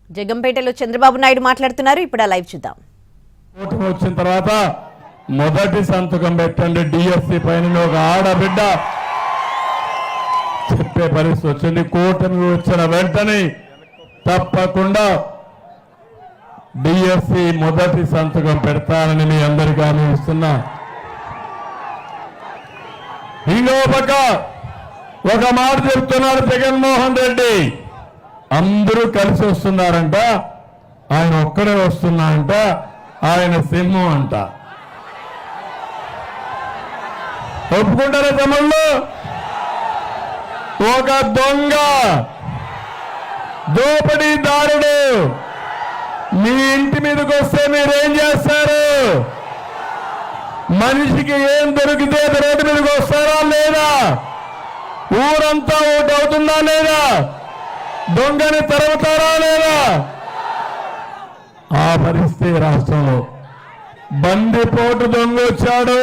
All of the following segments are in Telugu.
జగంపేటలో చంద్రబాబు నాయుడు మాట్లాడుతున్నారు. ఇప్పుడు ఆ లైవ్ చూద్దాం. వచ్చిన తర్వాత మొదటి సంతకం పెట్టండి డిఎస్సి పైన ఒక ఆడబిడ్డ చెప్పే పరిస్థితి వచ్చింది. కూటమి వచ్చిన వెంటనే తప్పకుండా డిఎస్సి మొదటి సంతకం పెడతానని మీ అందరికీ హామీ ఇస్తున్నా. ఇంకో పక్క ఒక మాట చెప్తున్నారు జగన్మోహన్ రెడ్డి, అందరూ కలిసి వస్తున్నారంట, ఆయన ఒక్కడే వస్తున్నా అంట, ఆయన సింహం అంట. ఒప్పుకుంటారా తమ్ముళ్ళు? ఒక దొంగ దోపిడీదారుడు మీ ఇంటి మీదకి వస్తే మీరేం చేస్తారు? మనిషికి ఏం దొరికితే రోడ్డు మీదకి వస్తారా లేదా? ఊరంతా ఓటు అవుతుందా లేదా? దొంగని తరుముతారా లేదా? ఆ పరిస్థితి రాష్ట్రంలో. బందిపోటు దొంగ వచ్చాడు,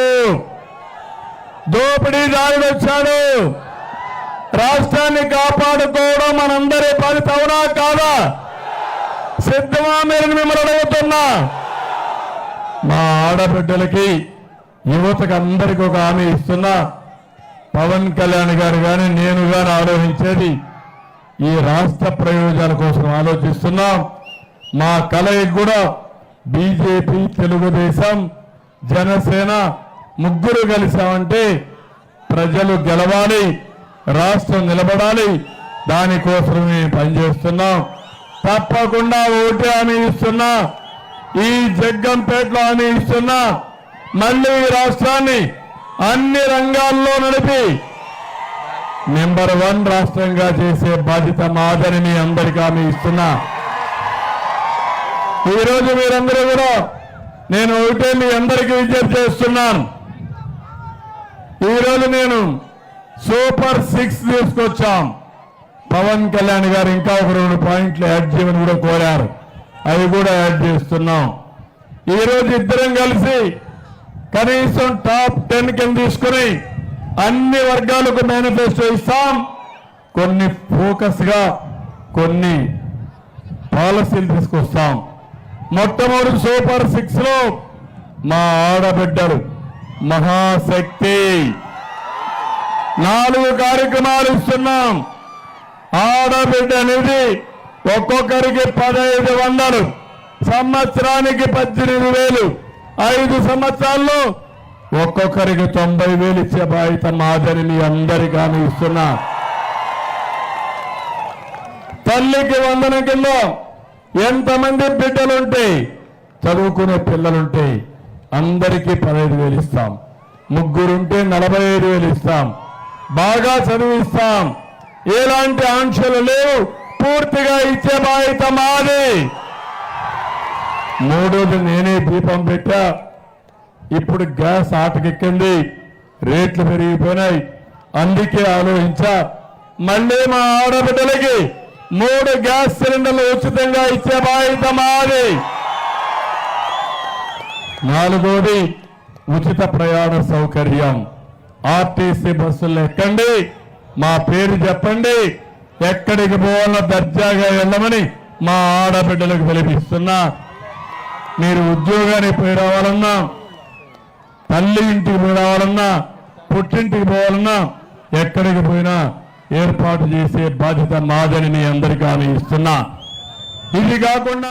దోపిడీదారుడు వచ్చాడు. రాష్ట్రాన్ని కాపాడుకోవడం మనందరి బాధ్యత, అవునా కాదా? సిద్ధమా? మీరు మిమ్మల్ని అడుగుతున్నా. మా ఆడబిడ్డలకి యువతకు అందరికీ ఒక హామీ ఇస్తున్నా. పవన్ కళ్యాణ్ గారు కానీ నేను కానీ ఆలోచించేది ఈ రాష్ట్ర ప్రయోజనాల కోసం ఆలోచిస్తున్నాం. మా కలయిక కూడా బీజేపీ, తెలుగుదేశం, జనసేన ముగ్గురు కలిసామంటే ప్రజలు గెలవాలి, రాష్ట్రం నిలబడాలి. దానికోసం మేము పనిచేస్తున్నాం. తప్పకుండా ఓటు హామీ ఇస్తున్నా. ఈ జగ్గంపేటలో హామీ ఇస్తున్నా. మళ్ళీ ఈ రాష్ట్రాన్ని అన్ని రంగాల్లో నడిపి నెంబర్ 1 రాష్ట్రంగా చేసే బాధ్యత మాదని మీ అందరికీ హామీ ఇస్తున్నా. ఈరోజు మీరందరూ కూడా నేను ఒకటే మీ అందరికీ విజ్ఞప్తి చేస్తున్నాను. ఈరోజు నేను సూపర్ 6 తీసుకొచ్చాం. పవన్ కళ్యాణ్ గారు ఇంకా ఒక 2 పాయింట్లు యాడ్ చేయమని కూడా కోరారు. అవి కూడా యాడ్ చేస్తున్నాం. ఈరోజు ఇద్దరం కలిసి కనీసం టాప్ 10 కింద తీసుకుని అన్ని వర్గాలకు మేనిఫెస్టో ఇస్తాం. కొన్ని ఫోకస్గా కొన్ని పాలసీలు తీసుకొస్తాం. మొట్టమొదటి సూపర్ 6 లో మా ఆడబిడ్డలు మహాశక్తి 4 కార్యక్రమాలు ఇస్తున్నాం. ఆడబిడ్డ అనేది ఒక్కొక్కరికి 1500, సంవత్సరానికి 18,000, 5 సంవత్సరాల్లో ఒక్కొక్కరికి 90,000 ఇచ్చే బాధ్యత మాదని మీ అందరికీ హామీ ఇస్తున్నా. తల్లికి వందనం కింద ఎంతమంది బిడ్డలుంటే, చదువుకునే పిల్లలుంటే అందరికీ 15,000 ఇస్తాం. ముగ్గురుంటే 45,000 ఇస్తాం. బాగా చదివిస్తాం. ఎలాంటి ఆంక్షలు లేవు. పూర్తిగా ఇచ్చే బాధ్యత మాది. మూడోది నేనే దీపం పెట్టా. ఇప్పుడు గ్యాస్ ఆటకెక్కింది, రేట్లు పెరిగిపోయినాయి. అందుకే ఆలోచించా, మళ్ళీ మా ఆడబిడ్డలకి 3 గ్యాస్ సిలిండర్లు ఉచితంగా ఇచ్చే బాధ్యత మాది. నాలుగోది ఉచిత ప్రయాణ సౌకర్యం. ఆర్టీసీ బస్సుల్లో ఎక్కండి, మా పేరు చెప్పండి, ఎక్కడికి పోవాలో దర్జాగా వెళ్ళమని మా ఆడబిడ్డలకు పిలిపిస్తున్నా. మీరు ఉద్యోగానికి పోయి రావాలన్నా, తల్లి ఇంటికి పోయి రావాలన్నా, పుట్టింటికి పోవాలన్నా, ఎక్కడికి పోయినా ఏర్పాటు చేసే బాధ్యత మాదని మీ అందరికీ హామీ ఇస్తున్నా. ఇది కాకుండా